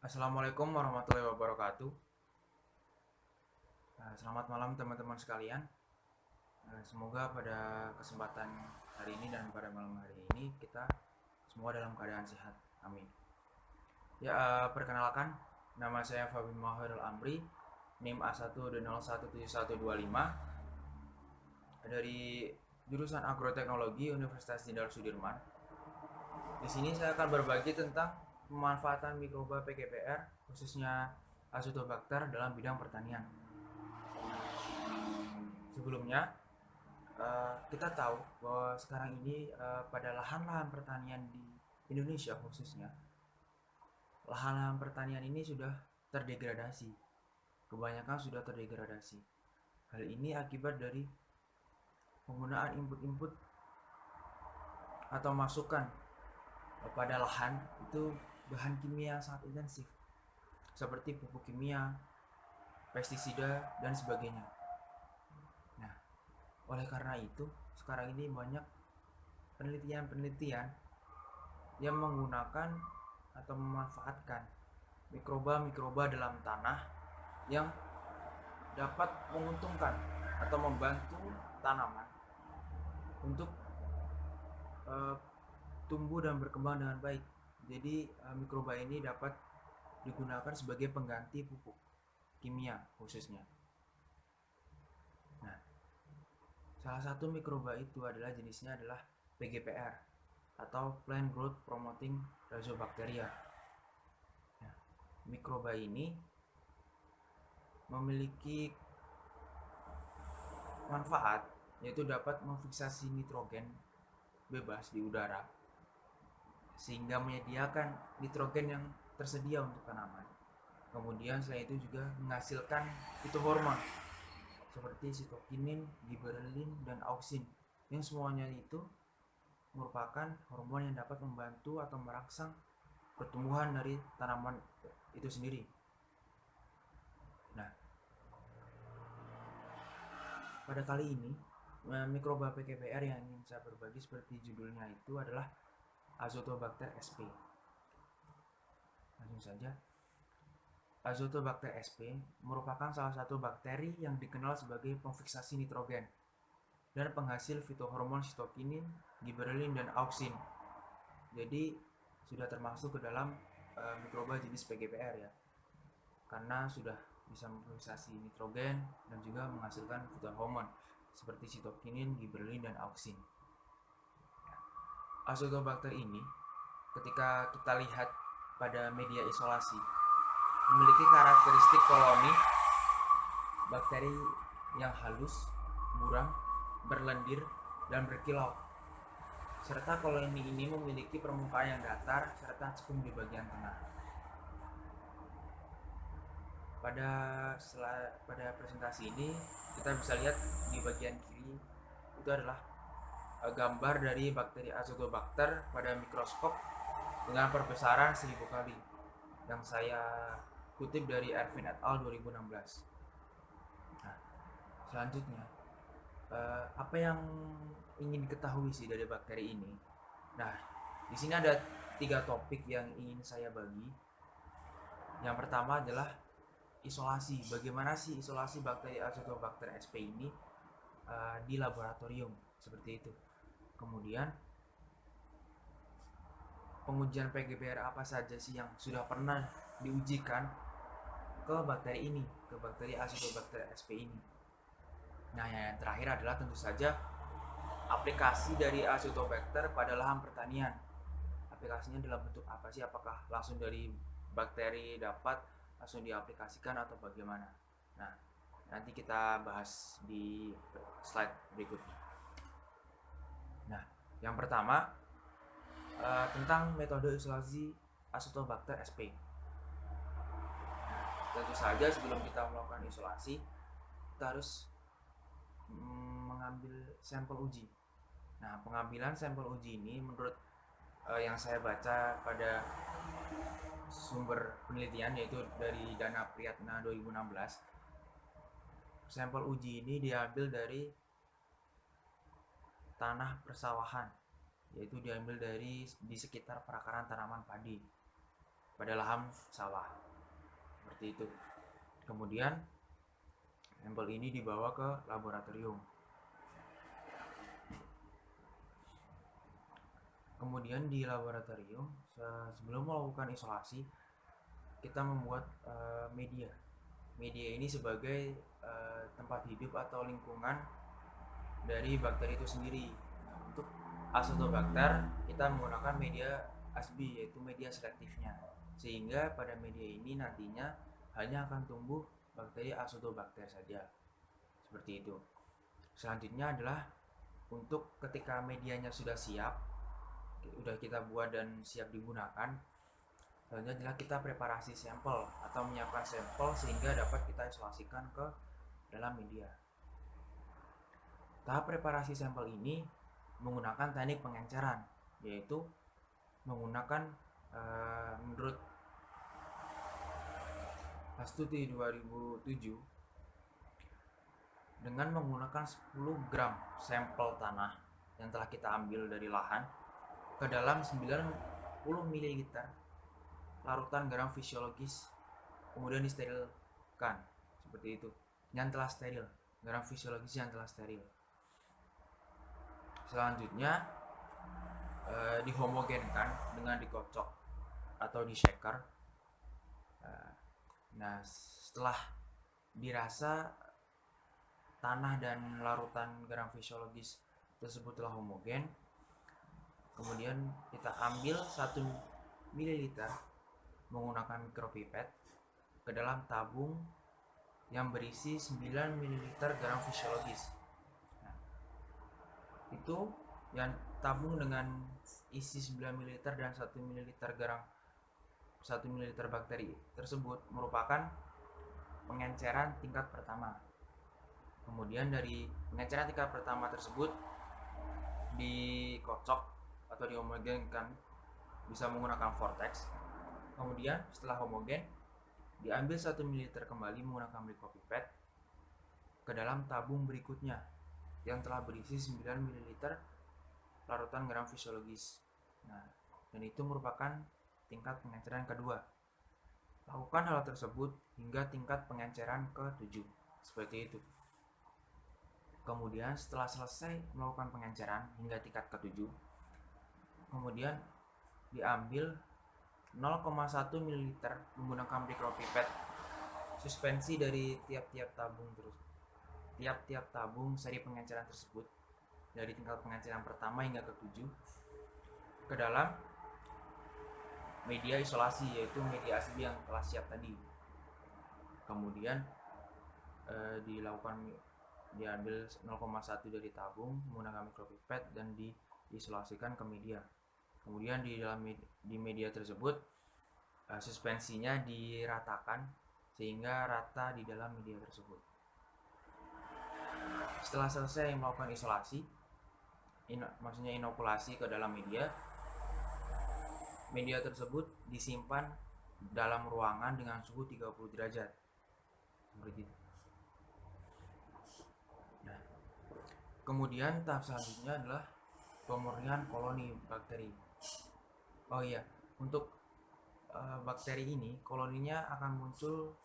Assalamualaikum warahmatullahi wabarakatuh. Selamat malam teman-teman sekalian. Semoga pada kesempatan hari ini dan pada malam hari ini kita semua dalam keadaan sehat. Amin. Ya, perkenalkan, nama saya Fabi Mahirul Amri, NIM A1201712 dari jurusan Agroteknologi Universitas Jenderal Sudirman. Di sini saya akan berbagi tentang pemanfaatan mikroba PGPR, khususnya Azotobacter dalam bidang pertanian. Sebelumnya, kita tahu bahwa sekarang ini pada lahan-lahan pertanian di Indonesia khususnya, lahan-lahan pertanian ini sudah terdegradasi. Kebanyakan sudah terdegradasi. Hal ini akibat dari penggunaan input-input atau masukan pada lahan itu bahan kimia yang sangat intensif, seperti pupuk kimia, pestisida, dan sebagainya. Nah, oleh karena itu, sekarang ini banyak penelitian-penelitian yang menggunakan atau memanfaatkan mikroba-mikroba dalam tanah yang dapat menguntungkan atau membantu tanaman untuk uh, tumbuh dan berkembang dengan baik. Jadi mikroba ini dapat digunakan sebagai pengganti pupuk kimia khususnya. Nah, salah satu mikroba itu adalah jenisnya adalah PGPR atau Plant Growth Promoting Rhizobacteria. Nah, mikroba ini memiliki manfaat, yaitu dapat memfiksasi nitrogen bebas di udara sehingga menyediakan nitrogen yang tersedia untuk tanaman. Kemudian selain itu juga menghasilkan fitohormon seperti sitokinin, giberelin, dan auksin yang semuanya itu merupakan hormon yang dapat membantu atau merangsang pertumbuhan dari tanaman itu sendiri. Nah, pada kali ini mikroba PGPR yang ingin saya berbagi seperti judulnya itu adalah Azotobacter sp. Langsung saja. Azotobacter sp merupakan salah satu bakteri yang dikenal sebagai pemfiksasi nitrogen dan penghasil fitohormon sitokinin, giberelin, dan auksin. Jadi sudah termasuk ke dalam mikroba jenis PGPR ya, karena sudah bisa memprosesi nitrogen dan juga menghasilkan fitohormon seperti sitokinin, giberelin, dan auksin. Azotobacter ini ketika kita lihat pada media isolasi memiliki karakteristik koloni bakteri yang halus, buram, berlendir, dan berkilau. Serta koloni ini memiliki permukaan yang datar serta cekung di bagian tengah. Pada presentasi ini kita bisa lihat di bagian kiri itu adalah gambar dari bakteri Azotobacter pada mikroskop dengan perbesaran 1000 kali yang saya kutip dari Ervin et al 2016. Nah, selanjutnya apa yang ingin diketahui sih dari bakteri ini? Nah, di sini ada 3 topik yang ingin saya bagi. Yang pertama adalah isolasi. Bagaimana sih isolasi bakteri Azotobacter sp ini di laboratorium seperti itu. Kemudian pengujian PGPR apa saja sih yang sudah pernah diujikan ke bakteri ini, ke bakteri Azotobacter sp ini. Nah, yang terakhir adalah tentu saja aplikasi dari Azotobacter pada lahan pertanian. Aplikasinya dalam bentuk apa sih? Apakah langsung dari bakteri dapat langsung diaplikasikan atau bagaimana? Nah, nanti kita bahas di slide berikutnya. Nah, yang pertama tentang metode isolasi Azotobacter sp. Tentu saja sebelum kita melakukan isolasi, kita harus mengambil sampel uji. Nah, pengambilan sampel uji ini menurut yang saya baca pada sumber penelitian yaitu dari Dana Priyatna 2016, sampel uji ini diambil dari tanah persawahan, yaitu diambil dari di sekitar perakaran tanaman padi pada lahan sawah seperti itu. Kemudian sampel ini dibawa ke laboratorium. Kemudian di laboratorium, sebelum melakukan isolasi, kita membuat media. Media ini sebagai tempat hidup atau lingkungan dari bakteri itu sendiri. Untuk Azotobacter kita menggunakan media ASBI, yaitu media selektifnya, sehingga pada media ini nantinya hanya akan tumbuh bakteri Azotobacter saja, seperti itu. Selanjutnya adalah untuk ketika medianya sudah siap, sudah kita buat dan siap digunakan, selanjutnya adalah kita preparasi sampel atau menyiapkan sampel sehingga dapat kita isolasikan ke dalam media. Tahap preparasi sampel ini menggunakan teknik pengenceran, yaitu menggunakan menurut Astuti 2007 dengan menggunakan 10 gram sampel tanah yang telah kita ambil dari lahan ke dalam 90 ml larutan garam fisiologis, kemudian disterilkan seperti itu, yang telah steril, garam fisiologis yang telah steril. Selanjutnya dihomogenkan dengan dikocok atau di shaker. Nah, setelah dirasa tanah dan larutan garam fisiologis tersebut telah homogen, kemudian kita ambil 1 ml menggunakan mikropipet ke dalam tabung yang berisi 9 ml garam fisiologis. Nah, itu yang tabung dengan isi 9 ml dan 1 ml garam 1 ml bakteri tersebut merupakan pengenceran tingkat pertama. Kemudian dari pengenceran tingkat pertama tersebut dikocok atau dihomogenkan bisa menggunakan vortex. Kemudian setelah homogen diambil 1 ml kembali menggunakan mikropipet ke dalam tabung berikutnya yang telah berisi 9 ml larutan garam fisiologis. Nah, dan itu merupakan tingkat pengenceran kedua. Lakukan hal tersebut hingga tingkat pengenceran ke-7, seperti itu. Kemudian setelah selesai melakukan pengenceran hingga tingkat ke-7, kemudian diambil 0,1 ml menggunakan mikropipet suspensi dari tiap-tiap tabung seri pengenceran tersebut dari tingkat pengenceran pertama hingga ke-7 ke dalam media isolasi, yaitu media ASBI yang telah siap tadi. Kemudian diambil 0,1 dari tabung menggunakan mikropipet dan diisolasikan ke media. Kemudian di media tersebut suspensinya diratakan sehingga rata di dalam media tersebut. Setelah selesai melakukan isolasi, maksudnya inokulasi ke dalam media tersebut disimpan dalam ruangan dengan suhu 30 derajat. Seperti itu. Nah, kemudian tahap selanjutnya adalah pemurnian koloni bakteri. Oh iya, untuk bakteri ini koloninya akan muncul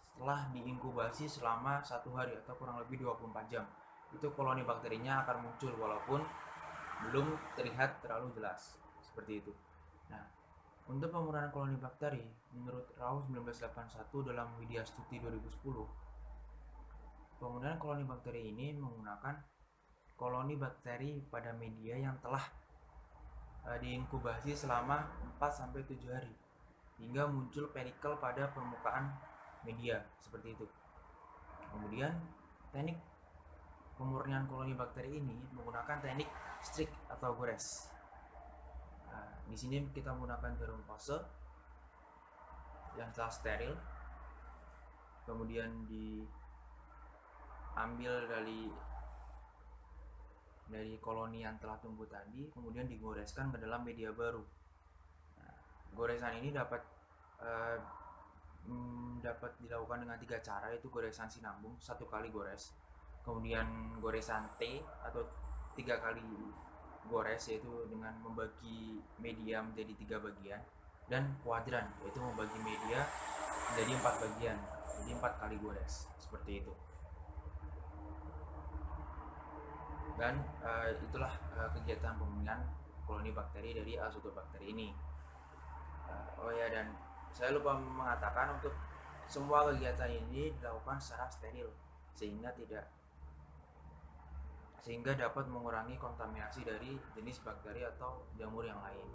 setelah diinkubasi selama 1 hari atau kurang lebih 24 jam. Itu koloni bakterinya akan muncul walaupun belum terlihat terlalu jelas, seperti itu. Nah, untuk pemurnian koloni bakteri menurut Rau 1981 dalam Widya Stuti 2010, pemurnian koloni bakteri ini menggunakan koloni bakteri pada media yang telah diinkubasi selama 4-7 hari hingga muncul pelikel pada permukaan media, seperti itu. Kemudian teknik pemurnian koloni bakteri ini menggunakan teknik strik atau gores. Nah, di sini kita menggunakan jarum pose yang telah steril, kemudian diambil dari koloni yang telah tumbuh tadi, kemudian digoreskan ke dalam media baru. Nah, goresan ini dapat dilakukan dengan 3 cara, yaitu goresan sinambung 1 kali gores, kemudian goresan T atau 3 kali gores, yaitu dengan membagi media menjadi 3 bagian, dan kuadran, yaitu membagi media menjadi 4 bagian, jadi 4 kali gores seperti itu. Dan itulah kegiatan pemurnian koloni bakteri dari Azotobacter ini. Oh ya, dan saya lupa mengatakan untuk semua kegiatan ini dilakukan secara steril sehingga dapat mengurangi kontaminasi dari jenis bakteri atau jamur yang lain.